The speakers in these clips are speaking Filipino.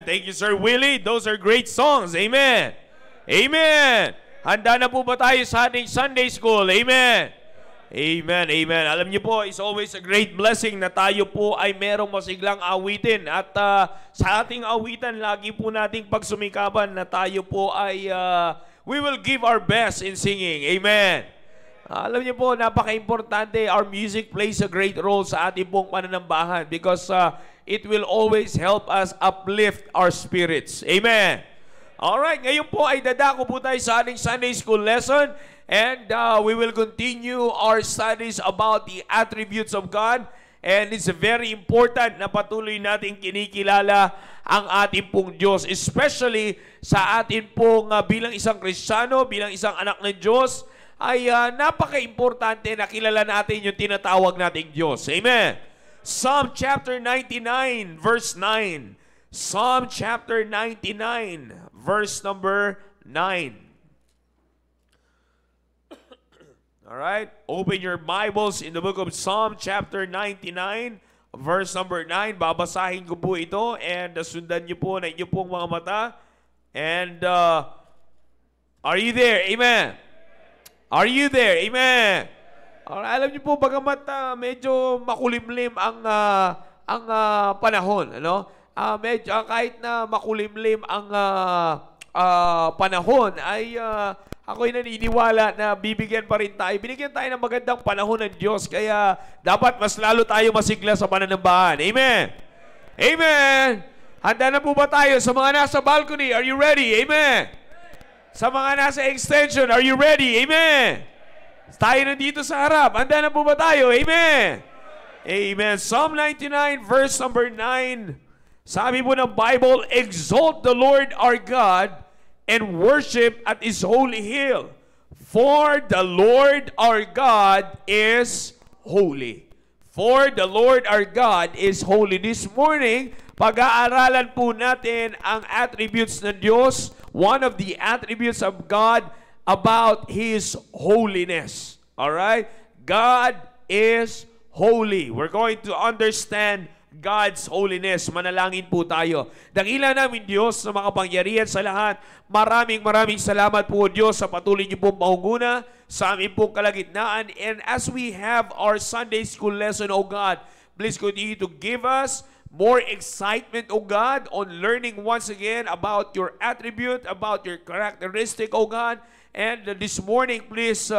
Thank you, Sir Willie. Those are great songs. Amen. Amen. Handa na po ba tayo sa ating Sunday School? Amen. Amen. Amen. Alam niyo po, it's always a great blessing na tayo po ay merong masiglang awitin. At sa ating awitan, lagi po nating pagsumikapan na tayo po ay we will give our best in singing. Amen. Alam niyo po, napaka-importante. Our music plays a great role sa ating pong pananambahan because it will always help us uplift our spirits. Amen. Alright, ngayon po ay dadako po tayo sa ating Sunday School lesson and we will continue our studies about the attributes of God. And it's very important na patuloy natin kinikilala ang ating pong Diyos, especially sa atin pong bilang isang Kristiyano, bilang isang anak ng Diyos, ay napaka-importante na kilala natin yung tinatawag nating Diyos. Amen. Psalm chapter 99, verse 9. Psalm chapter 99, verse number 9. Alright, open your Bibles in the book of Psalm chapter 99, verse number 9. Babasahin ko po ito and sundan niyo po na inyo pong mga mata. And are you there? Amen. Are you there? Amen. Alam niyo po, bagamat medyo makulimlim ang panahon, ano? Medyo kahit na makulimlim ang panahon, ay ako'y naniniwala na bibigyan pa rin tayo. Binigyan tayo ng magandang panahon ng Diyos, kaya dapat mas lalo tayo masigla sa pananambahan. Amen. Amen. Handa na po ba tayo? Sa mga nasa balcony, are you ready? Amen. Sa mga nasa extension, are you ready? Amen. Tayo na dito sa harap. Handa na po ba tayo? Amen. Amen. Psalm 99, verse number 9. Sabi po ng Bible, exalt the Lord our God and worship at His holy hill. For the Lord our God is holy. For the Lord our God is holy. This morning, pag-aaralan po natin ang attributes ng Diyos, one of the attributes of God about His holiness. Alright? God is holy. We're going to understand God's holiness. Manalangin po tayo. Dakila namin Diyos na makapangyarihan sa lahat. Maraming salamat po Diyos sa patuloy niyo pong maunguna sa aming pong kalagitnaan. And as we have our Sunday School lesson, O God, please continue to give us more excitement, O God, on learning once again about your attribute, about your characteristic, O God. And this morning, please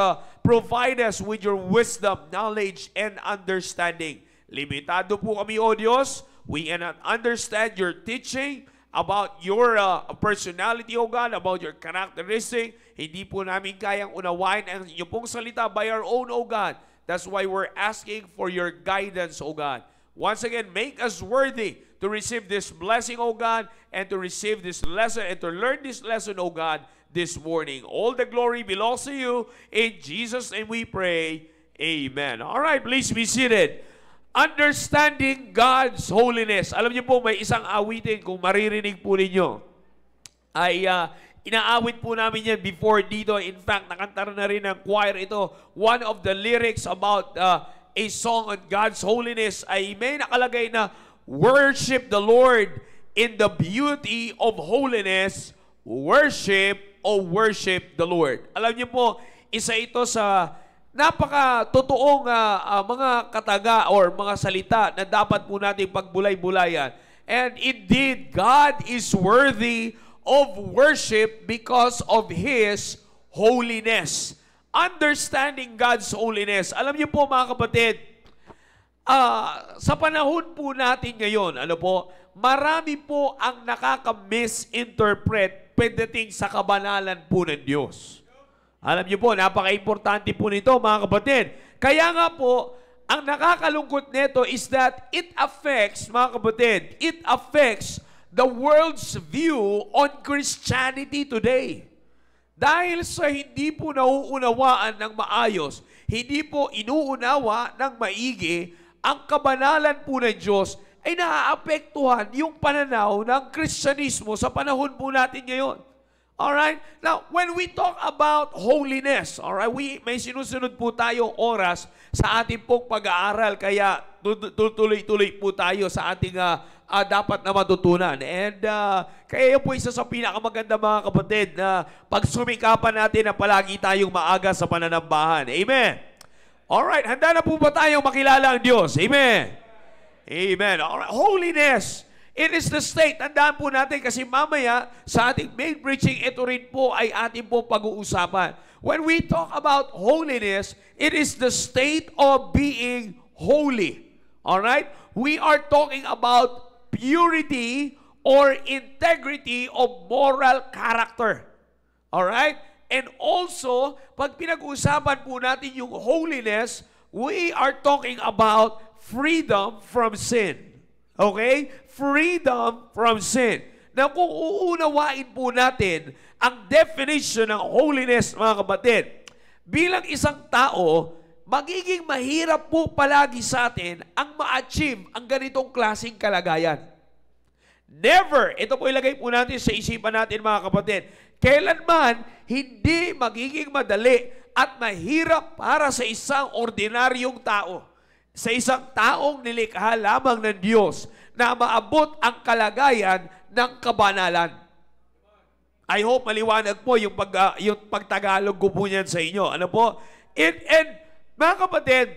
provide us with your wisdom, knowledge, and understanding. Limitado po kami, O Diyos. We cannot understand your teaching about your personality, O God, about your characteristic. Hindi po namin kayang unawain ang inyong pong salita by our own, O God. That's why we're asking for your guidance, O God. Once again, make us worthy to receive this blessing, O God, and to receive this lesson and to learn this lesson, O God, this morning. All the glory belongs to you. In Jesus' name we pray. Amen. All right, please be seated. Understanding God's holiness. Alam niyo po, may isang awitin kung maririnig po ninyo. Ay inaawit po namin yan before dito. In fact, nakanta na rin ng choir ito. One of the lyrics about a song on God's holiness ay may nakalagay na, worship the Lord in the beauty of holiness. Worship o worship the Lord. Alam niyo po, isa ito sa napaka-totoong mga kataga or mga salita na dapat po natin pagbulay-bulayan. And indeed, God is worthy of worship because of His holiness. Understanding God's holiness. Alam niyo po mga kapatid, sa panahon po natin ngayon, marami po ang nakaka-misinterpret pagdating sa kabanalan po ng Diyos. Alam niyo po, napaka-importante po nito mga kapatid. Kaya nga po, ang nakakalungkot nito is that it affects, mga kapatid, it affects the world's view on Christianity today. Dahil sa hindi po nauunawaan ng maayos, hindi po inuunawa ng maigi, ang kabanalan po ng Diyos ay naaapektuhan yung pananaw ng Kristyanismo sa panahon po natin ngayon. Alright? Now, when we talk about holiness, alright, may sinusunod po tayong oras sa ating pong pag-aaral, kaya tutuloy-tuloy po tayo sa ating dapat na matutunan. And kaya yun po isa sa pinakamaganda mga kapatid na pagsumikapan natin na palagi tayong maaga sa pananambahan. Amen. Alright, handa na po ba tayong makilala ang Diyos? Amen. Amen. Alright. Holiness. It is the state. Tandaan po natin kasi mamaya sa ating main preaching, ito rin po ay ating po pag-uusapan. When we talk about holiness, it is the state of being holy. Alright? We are talking about purity or integrity of moral character. Alright? And also, pag pinag-uusapan po natin yung holiness, we are talking about freedom from sin. Okay? Freedom from sin. Na kung uunawain po natin ang definition ng holiness, mga kapatid, bilang isang tao, magiging mahirap po palagi sa atin ang ma-achieve ang ganitong klaseng kalagayan. Never, ito po ilagay po natin sa isipan natin mga kapatid, kailanman hindi magiging madali at mahirap para sa isang ordinaryong tao, sa isang taong nilikha lamang ng Diyos na maabot ang kalagayan ng kabanalan. I hope maliwanag po yung pagtagalog ko po niyan sa inyo. Ano po? And mga kapatid,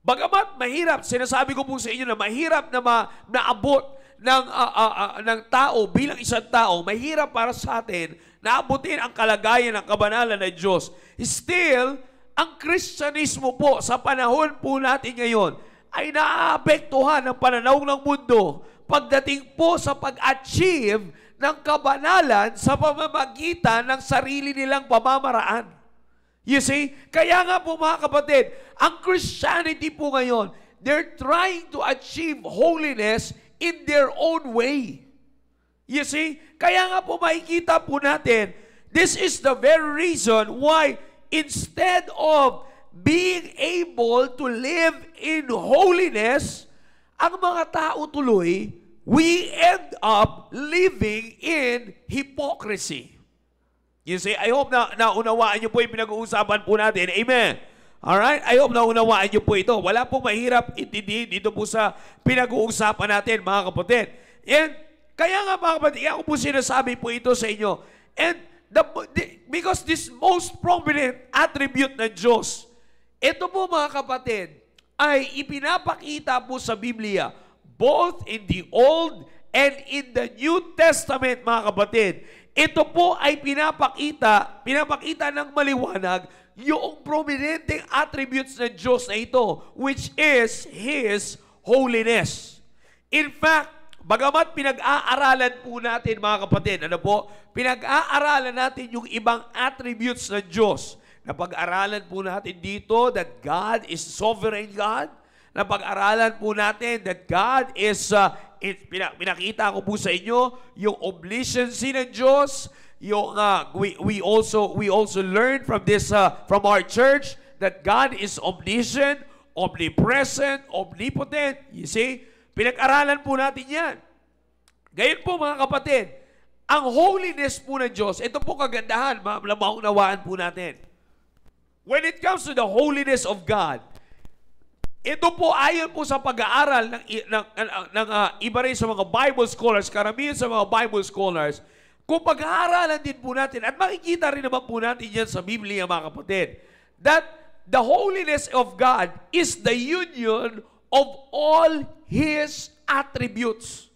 bagamat mahirap, sinasabi ko po sa inyo na mahirap na naabot ng tao bilang isang tao, mahirap para sa atin na abutin ang kalagayan ng kabanalan ng Diyos. Still, ang Kristyanismo po sa panahon po natin ngayon ay naaapektuhan ng pananaw ng mundo pagdating po sa pag-achieve ng kabanalan sa pamamagitan ng sarili nilang pamamaraan. You see? Kaya nga po mga kapatid, ang Christianity po ngayon, they're trying to achieve holiness in their own way. You see? Kaya nga po makikita po natin, this is the very reason why instead of being able to live in holiness, ang mga tao tuloy, we end up living in hypocrisy. You see, I hope na naunawaan niyo po yung pinag-uusapan po natin. Amen. Alright? I hope naunawaan niyo po ito. Wala pong mahirap intindihin dito po sa pinag-uusapan natin, mga kapatid. And kaya nga mga kapatid, ako po sinasabi po ito sa inyo. And because this most prominent attribute ng Diyos, ito po mga kapatid, ay ipinapakita po sa Biblia, both in the Old and in the New Testament, mga kapatid. Ito po ay pinapakita ng maliwanag yung prominenteng attributes ng Diyos na ito, which is His holiness. In fact, bagamat pinag-aaralan po natin, mga kapatid, ano po? Pinag-aaralan natin yung ibang attributes ng Diyos. Napag-aralan po natin dito that God is sovereign God. Napag-aralan po natin that God is, pinakita ko po sa inyo, yung omnisciency ng Diyos. Yung, we also learned from this, from our church, that God is omniscient, omnipresent, omnipotent. You see? Pinag-aralan po natin yan. Gayon po mga kapatid, ang holiness po ng Diyos, ito po kagandahan, maunawaan po natin. When it comes to the holiness of God, ito po ayon po sa pag-aaral ng iba rin sa mga Bible scholars, karamihan sa mga Bible scholars, kung pag-aaralan din po natin, at makikita rin naman po natin yan sa Biblia mga kapatid, that the holiness of God is the union of all His attributes.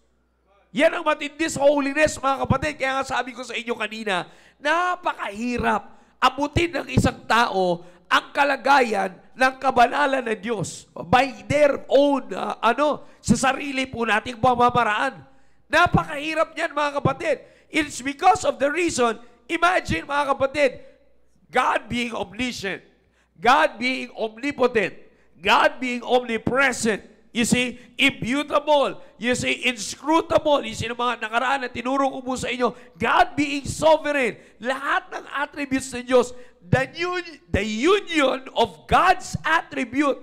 Yan ang matindi sa holiness, mga kapatid. Kaya nga sabi ko sa inyo kanina, napakahirap abutin ng isang tao ang kalagayan ng kabanalan ng Diyos by their own, sa sarili po nating pamamaraan. Napakahirap niyan, mga kapatid. It's because of the reason, imagine, mga kapatid, God being omniscient, God being omnipotent, God being omnipresent, you see, immutable, you see, inscrutable, you see, mga nakaraan na tinuro ko po sa inyo, God being sovereign, lahat ng attributes ng Diyos, the union of God's attribute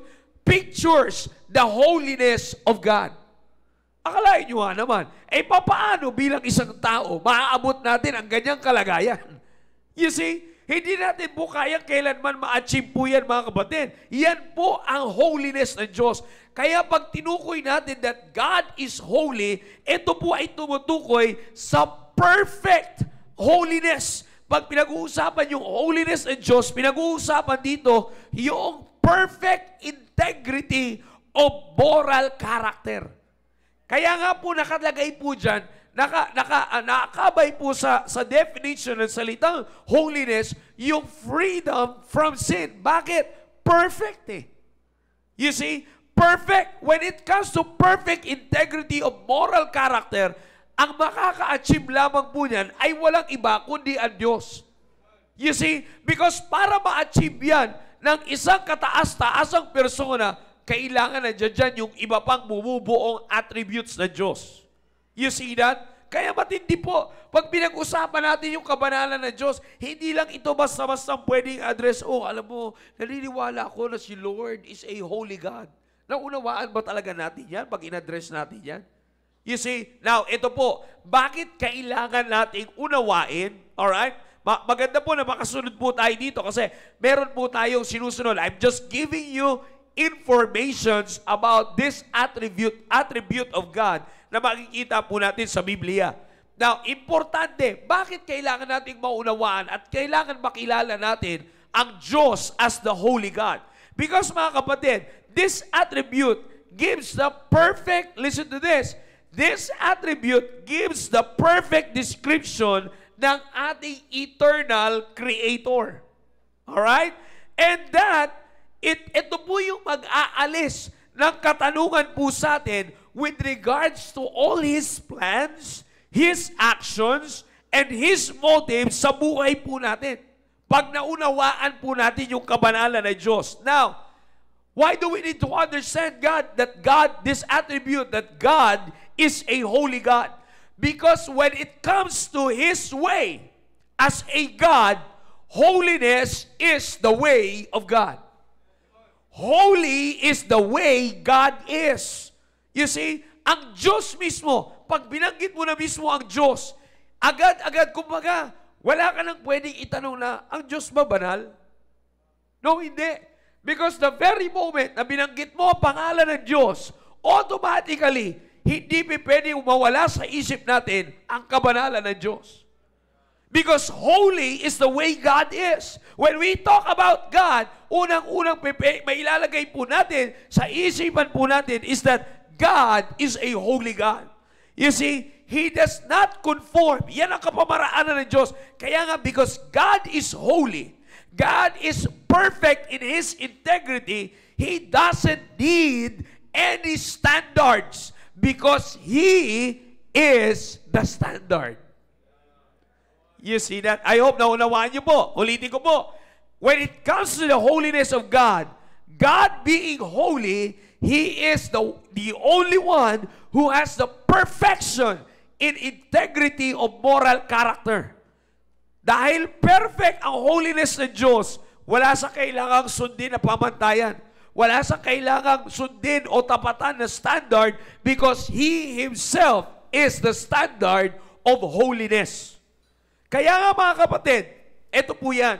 pictures the holiness of God. Akalain nyo nga naman, paano bilang isang tao, maaabot natin ang ganyang kalagayan? You see, Hindi natin po kayang kailanman ma-achieve po yan, mga kapatid. Yan po ang holiness ng Diyos. Kaya pag tinukoy natin that God is holy, ito po ay tumutukoy sa perfect holiness. Pag pinag-uusapan yung holiness ng Diyos, pinag-uusapan dito yung perfect integrity of moral character. Kaya nga po nakalagay po dyan, nakakabay po sa definition ng salitang holiness, yung freedom from sin. Bakit? Perfect eh. You see, perfect. When it comes to perfect integrity of moral character, ang makaka-achieve lamang po niyan ay walang iba kundi ang Diyos. You see, because para ma-achieve yan ng isang kataas-taasang persona, kailangan na dyan yung iba pang bumubuong attributes na Diyos. You see that? Kaya matindi po, pag pinag-usapan natin yung kabanalan ng Diyos, hindi lang ito basta-basta pwedeng address, alam mo, naniniwala ako na si Lord is a holy God. Naunawaan ba talaga natin yan pag in-address natin yan? You see, now, ito po, bakit kailangan nating unawain, alright? Maganda po na makasunod po tayo dito kasi meron po tayong sinusunod. I'm just giving you informations about this attribute of God na makikita po natin sa Biblia. Now, importante, bakit kailangan nating maunawaan at kailangan makilala natin ang Diyos as the Holy God? Because mga kapatid, this attribute gives the perfect, listen to this attribute gives the perfect description ng ating eternal Creator. Alright? And that, ito po yung mag-aalis ng katanungan po sa atin with regards to all His plans, His actions, and His motives sa buhay po natin. Pag naunawaan po natin yung kabanalan ng Diyos. Now, why do we need to understand this attribute that God is a holy God? Because when it comes to His way, as a God, holiness is the way of God. Holy is the way God is. You see, ang Diyos mismo, pag binanggit mo na mismo ang Diyos, agad-agad, kumbaga, wala ka nang pwedeng itanong na, ang Diyos ba banal? No, hindi. Because the very moment na binanggit mo ang pangalan ng Diyos, automatically, hindi pwedeng mawala sa isip natin ang kabanalan ng Diyos. Because holy is the way God is. When we talk about God, unang-unang mailalagay po natin sa isipan po natin is that God is a holy God. You see, He does not conform. Yan ang kapamaraanan ng Diyos. Kaya nga, because God is holy, God is perfect in His integrity, He doesn't need any standards because He is the standard. You see that? I hope naunawaan niyo po. Ulitin ko po. When it comes to the holiness of God, God being holy, He is the only one who has the perfection in integrity of moral character. Dahil perfect ang holiness ng Diyos, wala sa kailangang sundin na pamantayan. Wala sa kailangang sundin o tapatan na standard because He Himself is the standard of holiness. Kaya nga mga kapatid, eto po yan.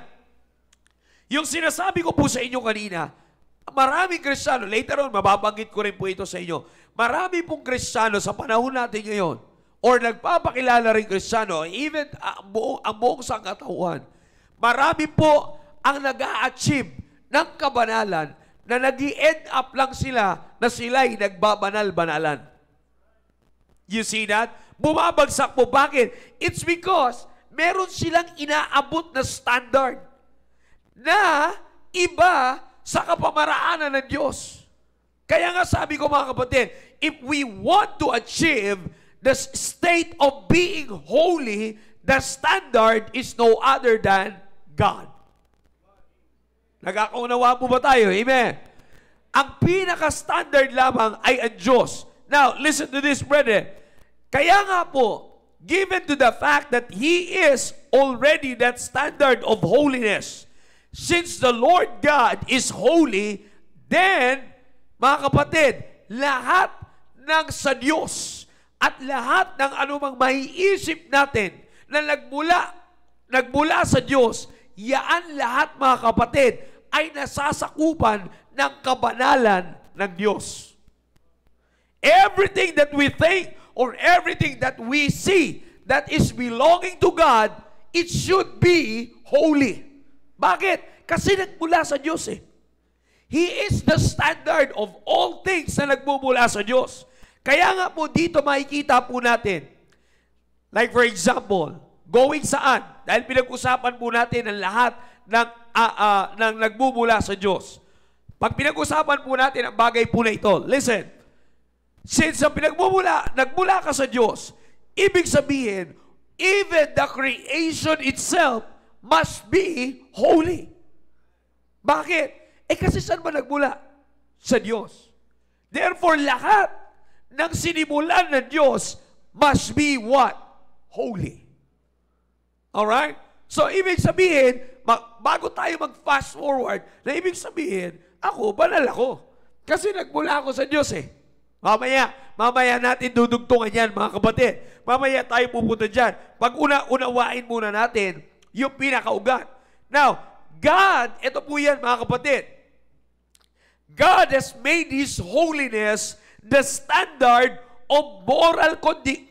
Yung sinasabi ko po sa inyo kanina, maraming Kristiyano, later on, mababanggit ko rin po ito sa inyo, marami pong Kristiyano sa panahon natin ngayon, or nagpapakilala rin Kristiyano, even ang buong sangkatauhan, marami po ang nag-a-achieve ng kabanalan na nag-i-end up lang sila na sila'y nagbabanal-banalan. You see that? Bumabagsak po. Bakit? It's because meron silang inaabot na standard na iba sa kapamaraanan ng Diyos. Kaya nga sabi ko mga kapatid, if we want to achieve the state of being holy, the standard is no other than God. Nagkakaunawa po ba tayo? Amen. Ang pinaka-standard lamang ay ang Diyos. Now, listen to this, brother. Kaya nga po, given to the fact that He is already that standard of holiness, since the Lord God is holy, then, mga kapatid, lahat ng sa Diyos at lahat ng anumang maiisip natin na nagmula sa Diyos, yaan lahat mga kapatid ay nasasakupan ng kabanalan ng Diyos. Everything that we think or everything that we see that is belonging to God, it should be holy. Bakit? Kasi nagmula sa Diyos eh. He is the standard of all things na nagmumula sa Diyos. Kaya nga po dito makikita po natin, like for example, going saan? Dahil pinag-usapan po natin ang lahat ng nagmumula sa Diyos. Pag pinag-usapan po natin ang bagay po na ito, listen, since ang nagmula ka sa Diyos, ibig sabihin, even the creation itself must be holy. Bakit? Kasi saan ba nagmula? Sa Diyos. Therefore, lahat ng sinimulan ng Diyos must be what? Holy. Alright? So, ibig sabihin, bago tayo mag-fast forward, na ibig sabihin, banal ako. Kasi nagmula ako sa Diyos eh. Mamaya natin dudugtungan yan, mga kapatid. Mamaya tayo pupunta dyan. Pag unawain muna natin yung pinakaugat. Now, God, ito po yan, mga kapatid. God has made His holiness the standard of moral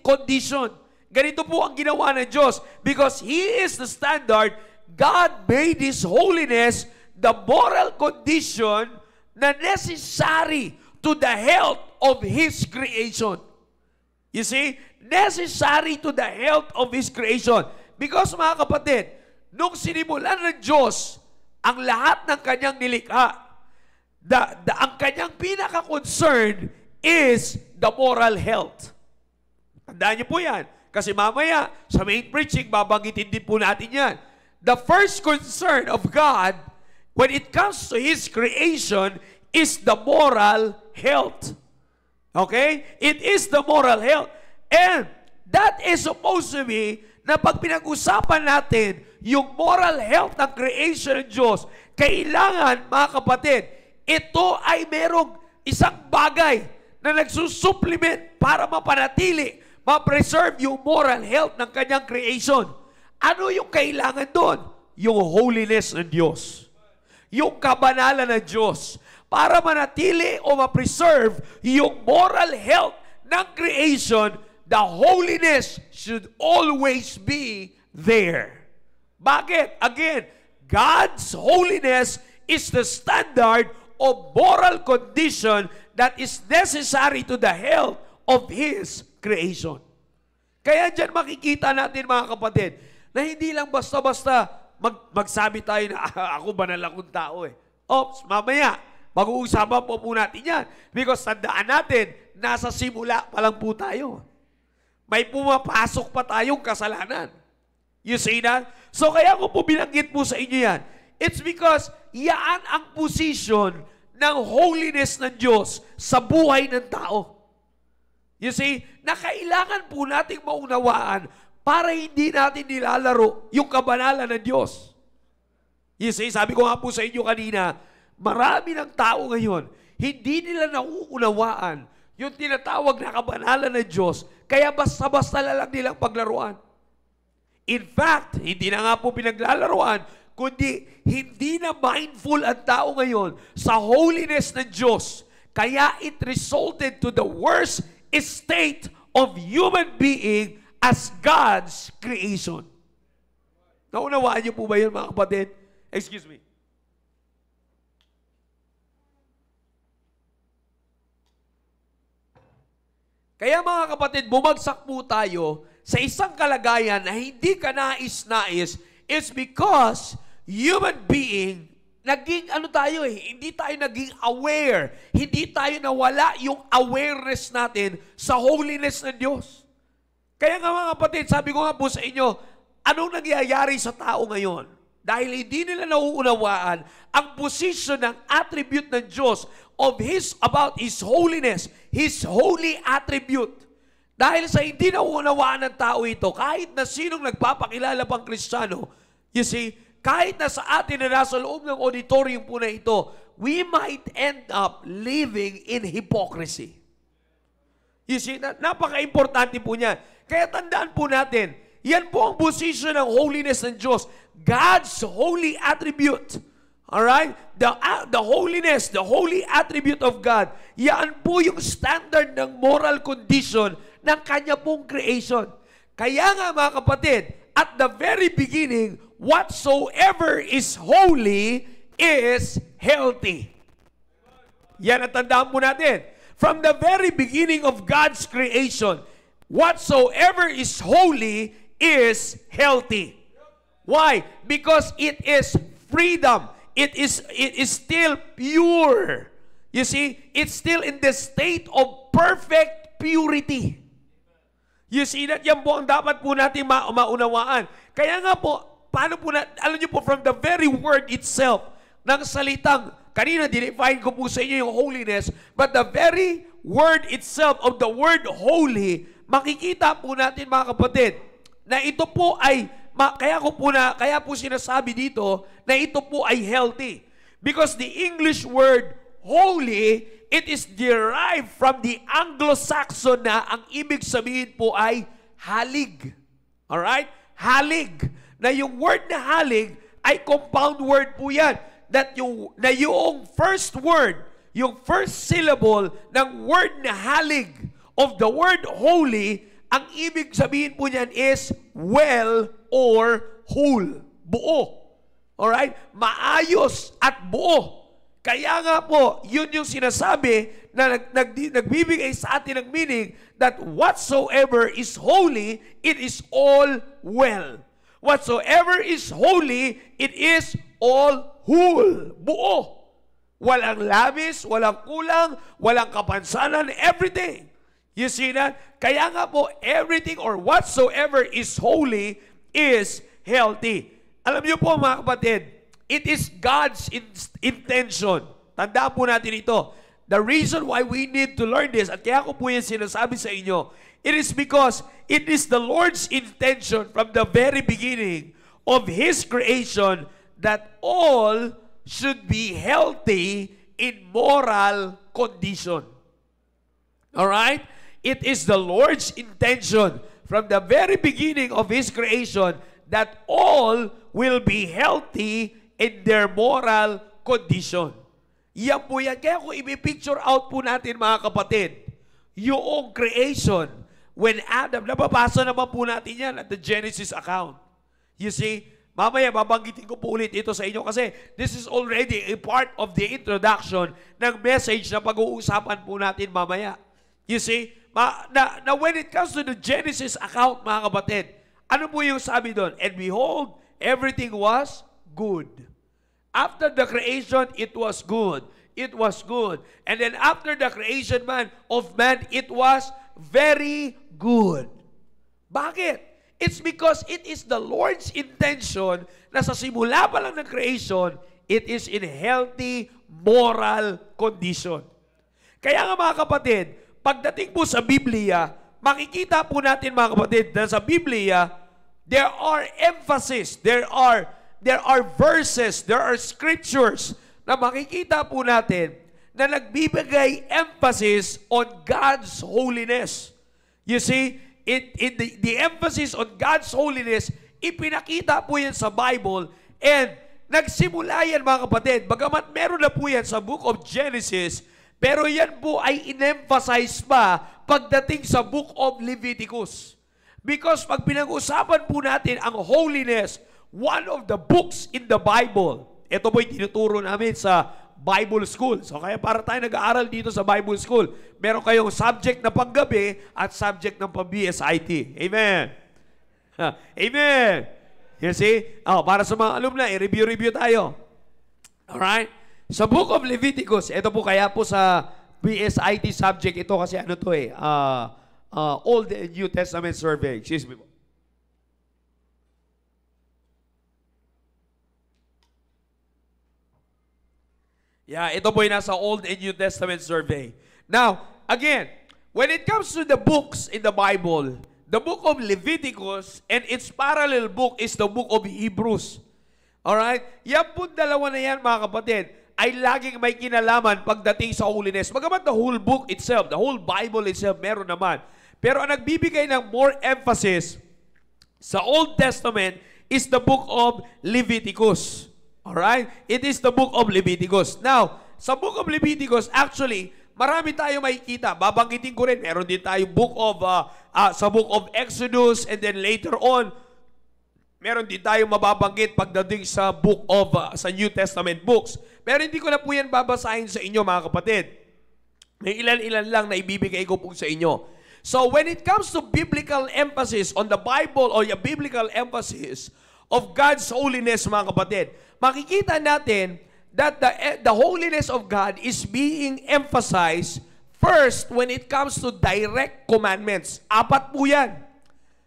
condition. Ganito po ang ginawa ng Diyos. Because He is the standard, God made His holiness the moral condition na necessary to the health of His creation. You see? Necessary to the health of His creation. Because mga kapatid, nung sinimulan ng Diyos ang lahat ng Kanyang nilikha, ang Kanyang pinaka-concern is the moral health. Tandaan niyo po yan. Kasi mamaya, sa main preaching, babanggitin din po natin yan. The first concern of God, when it comes to His creation, is the moral health. Okay? It is the moral health. And that is supposed to be na pag pinag-usapan natin yung moral health ng creation ng Diyos, kailangan, mga kapatid, ito ay merong isang bagay na nagsusupplement para mapanatili, ma-preserve yung moral health ng kanyang creation. Ano yung kailangan doon? Yung holiness ng Diyos. Yung kabanalan ng Diyos. Para manatili o ma-preserve yung moral health ng creation, the holiness should always be there. Bakit? Again, God's holiness is the standard of moral condition that is necessary to the health of His creation. Kaya dyan makikita natin, mga kapatid, na hindi lang basta-basta magsabi tayo na ako banal akong tao eh. Oops, mamaya, mag-uusapan po natin yan. Because tandaan natin, nasa simula pa lang po tayo. May pumapasok pa tayong kasalanan. You see that? So kaya ko po binanggit po sa inyo yan. It's because yan ang position ng holiness ng Diyos sa buhay ng tao. You see, na kailangan po nating maunawaan para hindi natin nilalaro yung kabanalan ng Diyos. You see, sabi ko nga po sa inyo kanina, marami ng tao ngayon, hindi nila nauunawaan yung tinatawag na kabanalan ng Diyos, kaya basta-basta lang nilang paglaruan. In fact, hindi na nga po pinaglalaruan, kundi hindi na mindful ang tao ngayon sa holiness ng Diyos. Kaya it resulted to the worst state of human being as God's creation. Naunawaan niyo po ba yun, mga kapatid? Excuse me. Kaya mga kapatid, bumagsak po tayo sa isang kalagayan na hindi ka nais-nais is because human being, naging hindi tayo naging aware. Hindi tayo nawala yung awareness natin sa holiness ng Diyos. Kaya nga mga kapatid, sabi ko nga po sa inyo, anong nangyayari sa tao ngayon? Dahil hindi nila nauunawaan ang position ng attribute ng Diyos about His holiness, His holy attribute. Dahil sa hindi nauunawaan ng tao ito, kahit na sinong nagpapakilala pang Kristiyano, you see, kahit na sa atin na nasa loob ng auditorium po na ito, we might end up living in hypocrisy. You see, napaka-importante po niyan. Kaya tandaan po natin, yan po ang position ng holiness ng Diyos. God's holy attribute. Alright? The holiness, the holy attribute of God, yan po yung standard ng moral condition ng kanya pong creation. Kaya nga mga kapatid, at the very beginning, whatsoever is holy is healthy. Yan ang tandaan po natin. From the very beginning of God's creation, whatsoever is holy is healthy. Why? Because it is freedom. It is still pure. You see, it's still in the state of perfect purity. You see that? Yan po ang dapat po natin maunawaan. Kaya nga po, paano po alam niyo po, from the very word itself, ng salitang, kanina dinefine ko po sa inyo yung holiness, but the very word itself of the word holy, makikita po natin mga kapatid, na ito po ay kaya po sinasabi dito na ito po ay healthy. Because the English word holy, it is derived from the Anglo-Saxon na ang ibig sabihin po ay halig. Alright? Halig. Na yung word na halig ay compound word po yan. Na yung first word, yung first syllable ng word na halig of the word holy, ang ibig sabihin po niyan is well or whole. Buo. Alright? Maayos at buo. Kaya nga po, yun yung sinasabi na nagbibigay sa atin ng meaning that whatsoever is holy, it is all well. Whatsoever is holy, it is all whole. Buo. Walang labis, walang kulang, walang kapansanan, everything. You see that? Kaya nga po, everything or whatsoever is holy is healthy. Alam niyo po mga kapatid, it is God's intention. Tandaan po natin ito. The reason why we need to learn this, at kaya ko po yan sinasabi sa inyo, it is because it is the Lord's intention from the very beginning of His creation that all should be healthy in moral condition. Alright? It is the Lord's intention from the very beginning of His creation that all will be healthy in their moral condition. Yan po yan. Kaya kung i-picture out po natin mga kapatid, yung creation, when Adam, nababasa naman po natin yan at the Genesis account. You see, mamaya babanggitin ko po ulit ito sa inyo kasi this is already a part of the introduction ng message na pag-uusapan po natin mamaya. You see, na when it comes to the Genesis account, mga kapatid, ano po yung sabi doon? And behold, everything was good. After the creation, it was good. It was good. And then after the creation of man, it was very good. Bakit? It's because it is the Lord's intention na sa simula pa lang ng creation, it is in healthy moral condition. Kaya nga mga kapatid, pagdating po sa Biblia, makikita po natin mga kapatid na sa Biblia, there are emphasis, there are verses, there are scriptures na makikita po natin na nagbibigay emphasis on God's holiness. You see, the emphasis on God's holiness, ipinakita po yan sa Bible and nagsimula yan mga kapatid. Bagamat meron na po yan sa book of Genesis, pero yan po ay in-emphasize pa pagdating sa book of Leviticus. Because pag pinag-usapan po natin ang holiness, one of the books in the Bible, ito po yung tinuturo namin sa Bible School. So kaya para tayo nag-aaral dito sa Bible School, meron kayong subject na panggabi at subject ng pang-BSIT. Amen. Amen. You see? Para sa mga alumni, i-review tayo. Alright? Sa book of Leviticus, ito po kaya po sa BSIT subject ito kasi ano to Old and New Testament survey. Excuse me po. Yeah, ito po yung nasa Old and New Testament survey. Now, again, when it comes to the books in the Bible, the book of Leviticus and its parallel book is the book of Hebrews. Alright? Yan po dalawa na yan mga kapatid ay laging may kinalaman pagdating sa holiness. Bagamat the whole book itself, the whole Bible itself, meron naman. Pero ang nagbibigay ng more emphasis sa Old Testament is the book of Leviticus. Alright? It is the book of Leviticus. Now, sa book of Leviticus, actually, marami tayo makikita. Babanggitin ko rin, meron din tayo sa book of Exodus, and then later on, meron din tayo mababanggit pagdating sa book of, sa New Testament books. Pero hindi ko na po yan babasahin sa inyo, mga kapatid. May ilan-ilan lang na ibibigay ko po sa inyo. So when it comes to biblical emphasis on the Bible or yung biblical emphasis of God's holiness, mga kapatid, makikita natin that the holiness of God is being emphasized first when it comes to direct commandments. 4 po yan.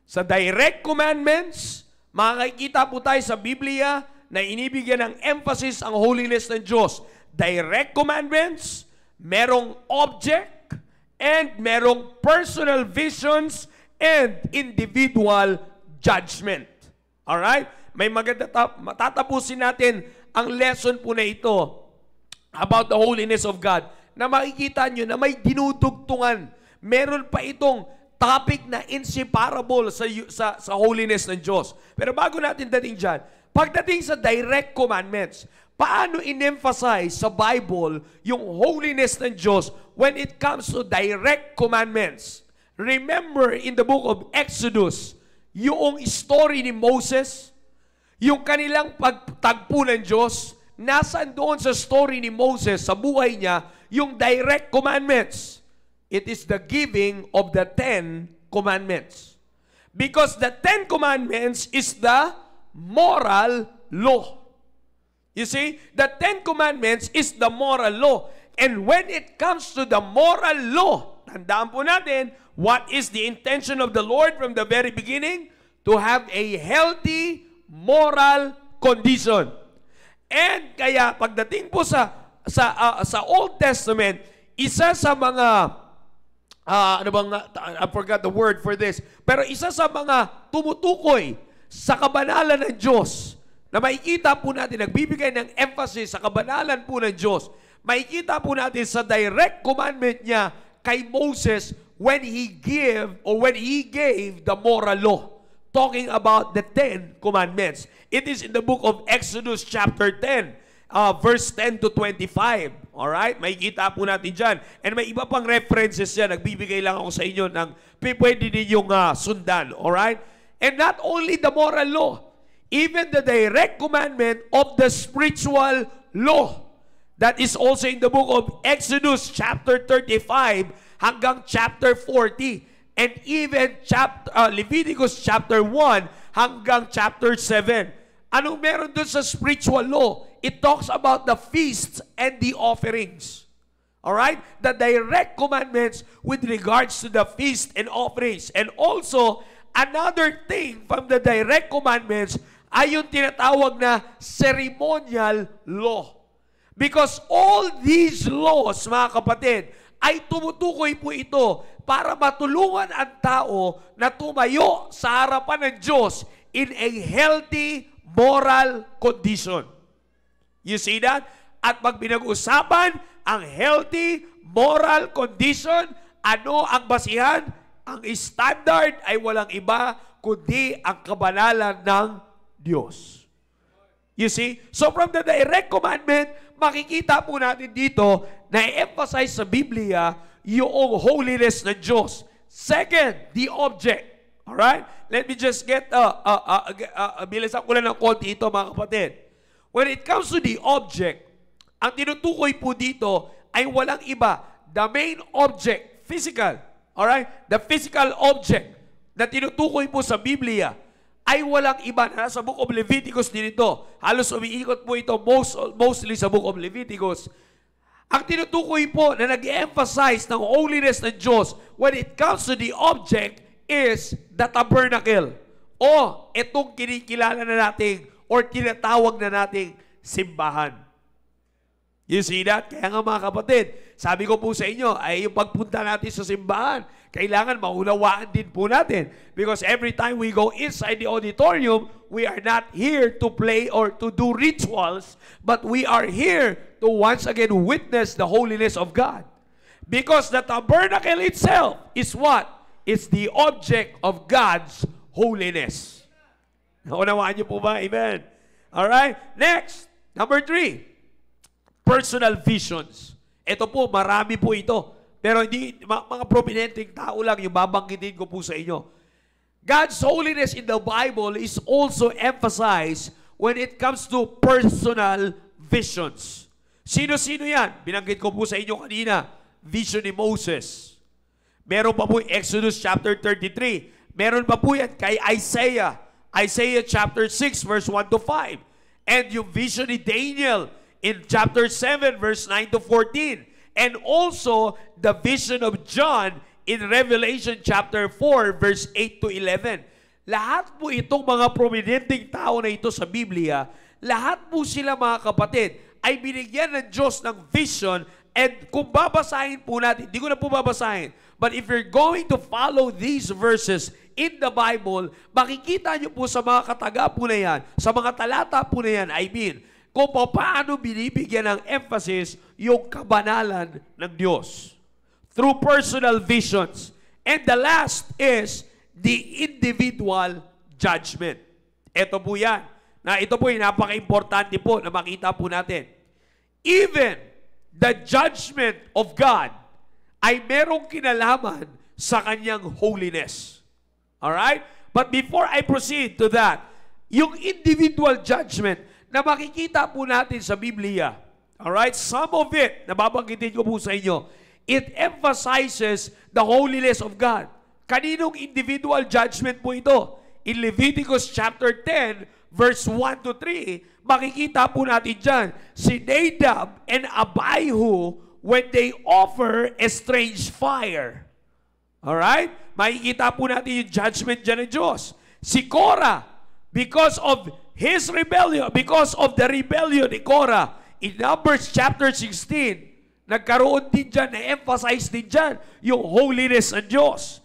Sa direct commandments, makikita po tayo sa Biblia na inibigyan ng emphasis ang holiness ng Diyos. Direct commandments, merong object, and merong personal visions and individual judgment. Alright? May matatapusin natin ang lesson po na ito about the holiness of God na makikita nyo na may dinudugtungan. Meron pa itong topic na inseparable sa holiness ng Diyos. Pero bago natin dating dyan, pagdating sa direct commandments, paano in-emphasize sa Bible yung holiness ng Diyos when it comes to direct commandments? Remember in the book of Exodus, yung story ni Moses, yung kanilang pagtagpo ng Diyos, nasaan doon sa story ni Moses, sa buhay niya, yung direct commandments. It is the giving of the 10 commandments. Because the 10 commandments is the moral law. You see, the 10 commandments is the moral law. And when it comes to the moral law, tandaan po natin, what is the intention of the Lord from the very beginning? To have a healthy moral condition. And kaya pagdating po sa Old Testament, isa sa mga I forgot the word for this, pero isa sa mga tumutukoy sa kabanalan ng Diyos na makikita po natin, nagbibigay ng emphasis sa kabanalan po ng Diyos, makikita po natin sa direct commandment niya kay Moses when he gave the moral law, talking about the 10 commandments. It is in the book of Exodus chapter 10, verse 10 to 25. Alright? Makikita po natin dyan. And may iba pang references yan. Nagbibigay lang ako sa inyo ng pwede ninyong sundan. Alright? And not only the moral law, even the direct commandment of the spiritual law. That is also in the book of Exodus chapter 35 hanggang chapter 40. And even Leviticus chapter 1 hanggang chapter 7. Anong meron dun sa spiritual law? It talks about the feasts and the offerings. Alright? The direct commandments with regards to the feast and offerings. And also, another thing from the direct commandments ay yung tinatawag na ceremonial law. Because all these laws, mga kapatid, ay tumutukoy po ito para matulungan ang tao na tumayo sa harapan ng Diyos in a healthy moral condition. You see that? At pag pinag-usapan ang healthy moral condition, ano ang basihan? Ang standard ay walang iba kundi ang kabanalan ng Diyos. You see? So from the direct commandment, makikita po natin dito na i-emphasize sa Biblia yung holiness ng Diyos. Second, the object. Alright? Let me just get, bilisan ko lang ng konti ito, mga kapatid. When it comes to the object, ang tinutukoy po dito ay walang iba. The main object, physical. Alright? The physical object na tinutukoy po sa Biblia ay walang iba na sa book of Leviticus din ito. Halos umiikot po ito mostly sa book of Leviticus. Ang tinutukoy po na nag-emphasize ng holiness ng Diyos when it comes to the object is the tabernacle. O itong kinikilala na nating or tinatawag na nating simbahan. You see that? Kaya nga mga kapatid, sabi ko po sa inyo, ay yung pagpunta natin sa simbahan, kailangan maunawaan din po natin. Because every time we go inside the auditorium, we are not here to play or to do rituals, but we are here to once again witness the holiness of God. Because the tabernacle itself is what? It's the object of God's holiness. Naunawaan niyo po ba? Amen. Alright? Next, number 3, personal visions. Ito po, marami po ito. Pero hindi, mga prominenteng tao lang yung babanggitin ko po sa inyo. God's holiness in the Bible is also emphasized when it comes to personal visions. Sino-sino yan? Binanggit ko po sa inyo kanina, vision ni Moses. Meron pa po Exodus chapter 33. Meron pa po yan kay Isaiah. Isaiah chapter 6 verse 1 to 5. And yung vision ni Daniel in chapter 7 verse 9 to 14. And also the vision of John in Revelation chapter 4 verse 8 to 11. Lahat po itong mga prominenteng tao na ito sa Biblia, lahat po sila mga kapatid ay binigyan ng Diyos ng vision. And kung babasahin po natin, hindi ko na po babasahin, but if you're going to follow these verses in the Bible, makikita nyo po sa mga kataga po na yan, sa mga talata po na yan, kung paano binibigyan ng emphasis yung kabanalan ng Diyos through personal visions. And the last is the individual judgment. Ito po yan. Ito po yung napaka-importante po na makita po natin. Even the judgment of God ay merong kinalaman sa kanyang holiness. Alright? But before I proceed to that, yung individual judgment na makikita po natin sa Biblia, alright? Some of it, nababanggitin ko po sa inyo, it emphasizes the holiness of God. Kaninong individual judgment po ito? In Leviticus chapter 10, verse 1 to 3, makikita po natin dyan, si Nadab and Abihu, when they offer a strange fire. Alright? Makikita po natin yung judgment dyan ng Diyos. Si Korah, because of his rebellion, because of the rebellion ni Korah, in Numbers chapter 16, nagkaroon din dyan, na-emphasize din dyan, yung holiness ng Diyos.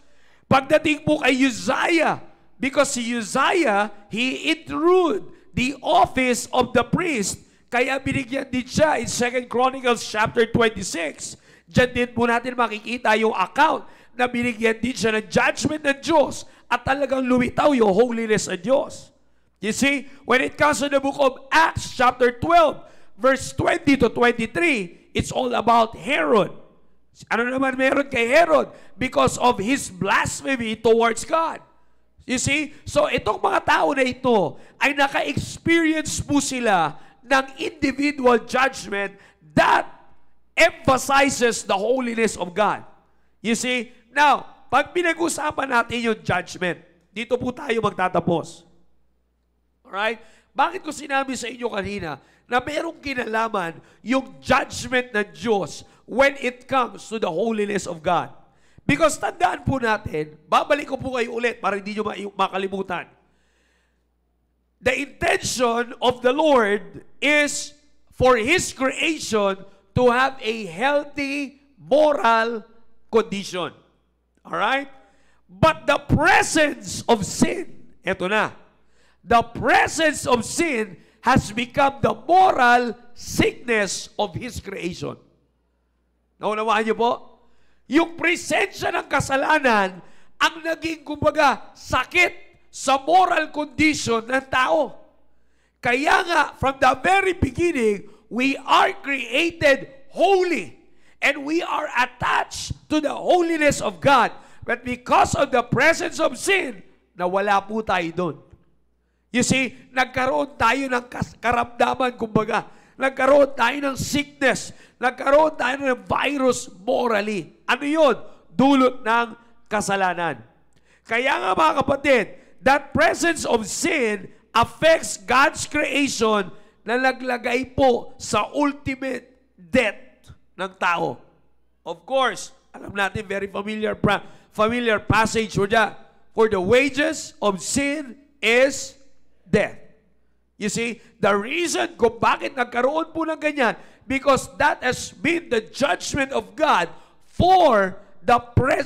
Pagdating po kay Uzziah, because si Uzziah, he intruded the office of the priest, kaya binigyan din siya in 2 Chronicles chapter 26. Diyan din po natin makikita yung account na binigyan din siya ng judgment ng Diyos at talagang lumitaw yung holiness ng Diyos. You see, when it comes to the book of Acts chapter 12, verse 20 to 23, it's all about Herod. Ano naman meron kay Herod? Because of his blasphemy towards God. You see? So itong mga tao na ito ay naka-experience po sila ng individual judgment that emphasizes the holiness of God. You see? Now, pag pinag-usapan natin yung judgment, dito po tayo magtatapos. Alright? Bakit ko sinabi sa inyo kanina na merong kinalaman yung judgment ng Diyos when it comes to the holiness of God? Because tandaan po natin, babalik ko po kayo ulit para hindi nyo makalimutan. The intention of the Lord is for His creation to have a healthy moral condition. Alright? But the presence of sin, eto na, the presence of sin has become the moral sickness of His creation. Naunawaan niyo po? Yung presensya ng kasalanan ang naging, kumbaga, sakit sa moral condition ng tao. Kaya nga, from the very beginning, we are created holy and we are attached to the holiness of God. But because of the presence of sin, nawala po tayo doon. You see, nagkaroon tayo ng karamdaman, kumbaga. Nagkaroon tayo ng sickness. Nagkaroon tayo ng virus morally. Ano yun? Dulot ng kasalanan. Kaya nga mga kapatid, that presence of sin affects God's creation na naglagay po sa ultimate death ng tao. Of course, alam natin, very familiar passage for that. For the wages of sin is death. You see, the reason kung bakit nagkaroon po ng ganyan, because that has been the judgment of God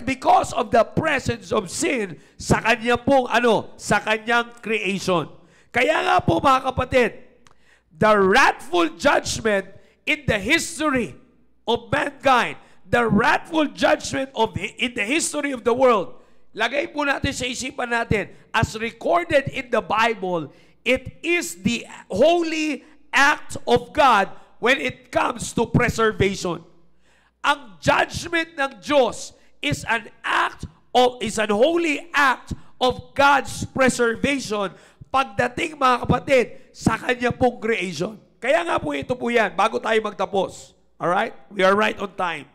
because of the presence of sin sa kanya pong sa kanyang creation. Kaya nga po mga kapatid, the wrathful judgment in the history of mankind, the wrathful judgment in the history of the world lagay po natin sa isipan natin, as recorded in the Bible, it is the holy act of God when it comes to preservation. Ang judgment ng Diyos is an holy act of God's preservation pagdating, mga kapatid, sa kanya pong creation. Kaya nga po ito po yan, bago tayo magtapos. Alright? We are right on time.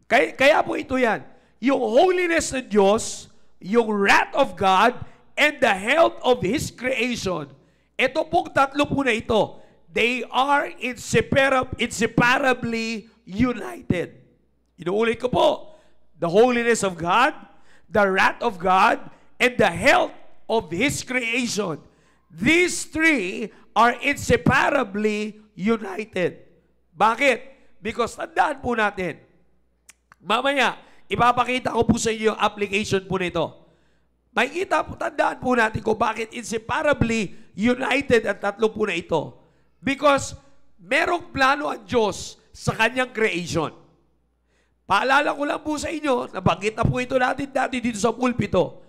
Kaya po ito yan. Yung holiness ng Diyos, yung wrath of God, and the health of His creation. Ito pong tatlo po na ito, they are inseparably united. Inuulit ko po, the holiness of God, the wrath of God, and the health of His creation. These three are inseparably united. Bakit? Because tandaan po natin, mamaya, ipapakita ko po sa inyo yung application po nito. Makikita po, tandaan po natin kung bakit inseparably united ang tatlo po na ito. Because merong plano ang Diyos sa kanyang creation. Paalala ko lang po sa inyo, nabanggit na po ito natin dati dito sa pulpito.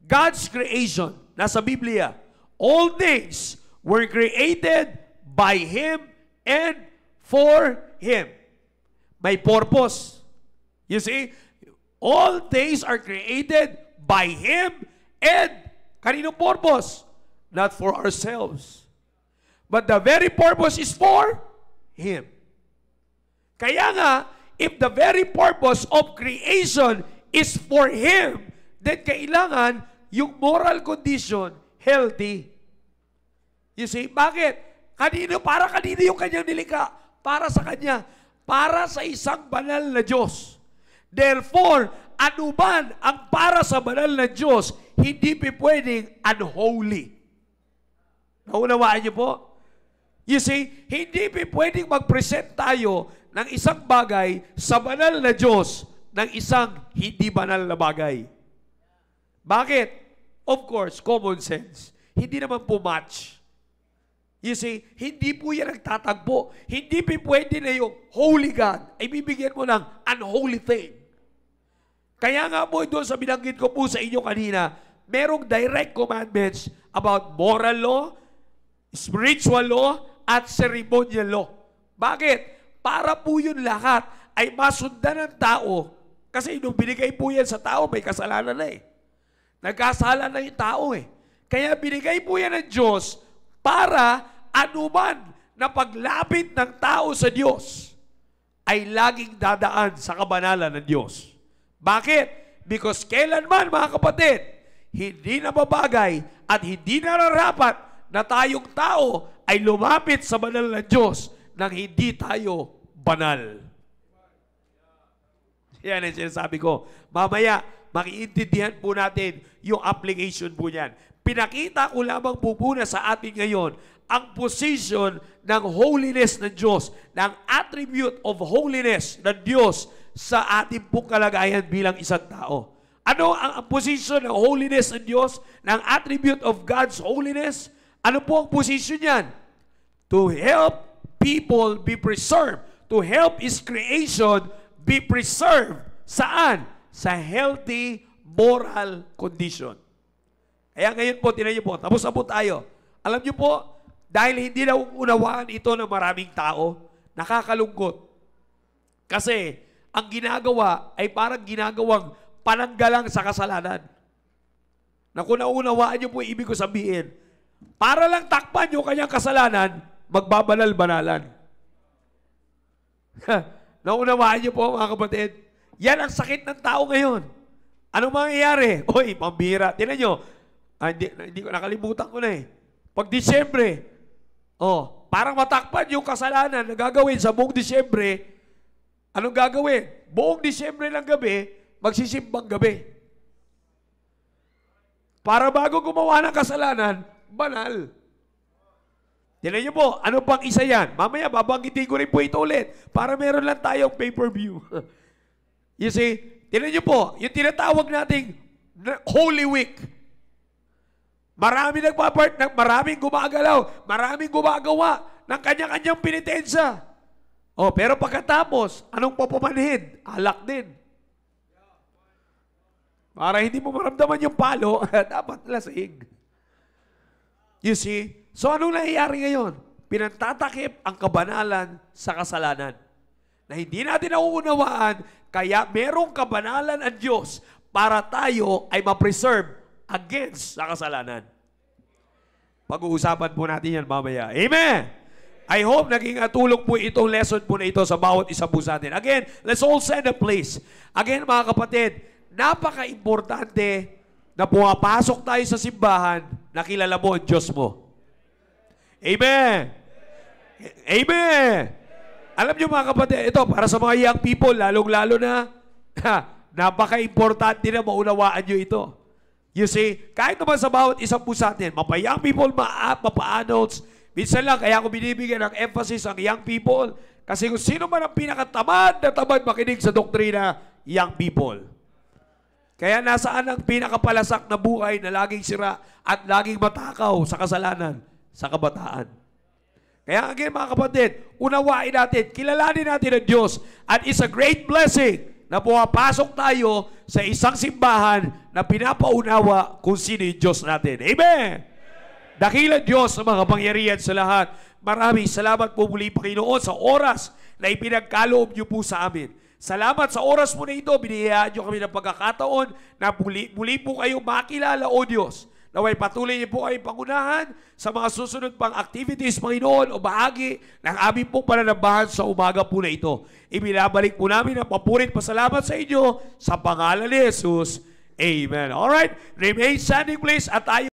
God's creation, nasa Biblia, all things were created by Him and for Him. May purpose. You see, all things are created by Him and kaninong purpose? Not for ourselves. But the very purpose is for Him. Kaya nga, if the very purpose of creation is for Him, then kailangan yung moral condition healthy. You see, bakit? Para kanino yung kanyang nilikha? Para sa Kanya. Para sa isang banal na Diyos. Therefore, anuman ang para sa banal na Diyos, hindi pwedeng unholy. Naunawaan niyo po? You see, hindi pwedeng mag-present tayo ng isang bagay sa banal na Diyos ng isang hindi banal na bagay. Bakit? Of course, common sense. Hindi naman po match. You see, hindi po yan nagtatagpo. Hindi pwede na yung holy God ay bibigyan mo ng unholy thing. Kaya nga po doon sa binanggit ko po sa inyo kanina, merong direct commandments about moral law, spiritual law, at ceremonial law. Bakit? Para po yun lahat ay masundan ng tao. Kasi nung binigay po yan sa tao, may kasalanan na eh. Nagkasala na yung tao eh. Kaya binigay po yan ng Diyos para anuman na paglapit ng tao sa Diyos ay laging dadaan sa kabanalan ng Diyos. Bakit? Because kailanman, mga kapatid, hindi na babagay at hindi na nararapat na tayong tao ay lumapit sa banal na Diyos nang hindi tayo banal. Yan ang sinasabi ko. Mamaya, makiintindihan po natin yung application po niyan. Pinakita ko lamang po muna sa atin ngayon ang position ng holiness ng Diyos, ng attribute of holiness ng Diyos sa ating pong kalagayan bilang isang tao. Ano ang position ng holiness ng Diyos, ng attribute of God's holiness? Ano po ang position niyan? To help people be preserved. To help His creation be preserved. Saan? Sa healthy moral condition. Kaya ngayon po, tinan niyo po, tapos na po tayo. Alam niyo po, dahil hindi na unawaan ito ng maraming tao, nakakalungkot. Kasi, ang ginagawa ay parang ginagawang pananggalang sa kasalanan. Na kung naunawaan niyo po, ibig ko sabihin, para lang takpan yung kanyang kasalanan, magbabanal-banalan. Naunawaan niyo po, mga kapatid, yan ang sakit ng tao ngayon. Anong mangyayari? Oy, pambira. Tinan nyo, hindi ko nakalimutan ko na eh. Pag Disyembre, parang matakpan yung kasalanan na gagawin sa buong Disyembre, anong gagawin? Buong Disyembre ng gabi, magsisimbang gabi. Para bago gumawa ng kasalanan, banal. Tinan niyo po, ano pang isa yan? Mamaya, babanggitin ko rin po ito ulit para meron lang tayong pay-per-view. You see, tinan niyo po, yung tinatawag nating Holy Week. Maraming gumagalaw, maraming gumagawa ng kanya-kanyang penitensya. Pero pagkatapos, anong papamanhin? Alak din. Para hindi mo maramdaman yung palo, dapat lasing. You see? So anong nangyayari ngayon? Pinantatakip ang kabanalan sa kasalanan. Na hindi natin nauunawaan, kaya merong kabanalan ang Diyos para tayo ay ma-preserve against sa kasalanan. Pag-uusapan po natin yan mamaya. Amen! I hope naging tulong po itong lesson po na ito sa bawat isa po sa atin. Again, let's all set a place. Again, mga kapatid, napaka-importante na pumapasok tayo sa simbahan na kilala mo ang Diyos mo. Amen! Amen! Alam niyo mga kapatid, ito para sa mga young people, lalong-lalo na, napaka-importante na maunawaan niyo ito. You see, kahit naman sa bawat isang po sa atin, mapa-young people, mapa-adults, minsan lang, kaya ako binibigyan ng emphasis ang young people, kasi kung sino man ang pinakatamad na tamad makinig sa doktrina, young people. Kaya nasaan ang pinakapalasak na buhay na laging sira at laging matakaw sa kasalanan, sa kabataan. Kaya again mga kapatid, unawain natin, kilalanin natin ang Diyos at it's a great blessing na pumapasok tayo sa isang simbahan na pinapaunawa kung sino yung Diyos natin. Amen! Dakilang Diyos sa mga pangyarihan sa lahat. Maraming salamat po muli, Panginoon, sa oras na ipinagkaloob niyo po sa amin. Salamat sa oras mo na ito, binihayaan niyo kami ng pagkakataon na muli po kayong makilala, O Diyos. Naway patuloy niyo po kayong pangunahan sa mga susunod pang activities, Panginoon, o bahagi ng aming pong pananabahan sa umaga po na ito. Ibinabalik po namin ang papurit pasalamat sa inyo sa pangalan ni Jesus. Amen. Alright, remain standing please at tayo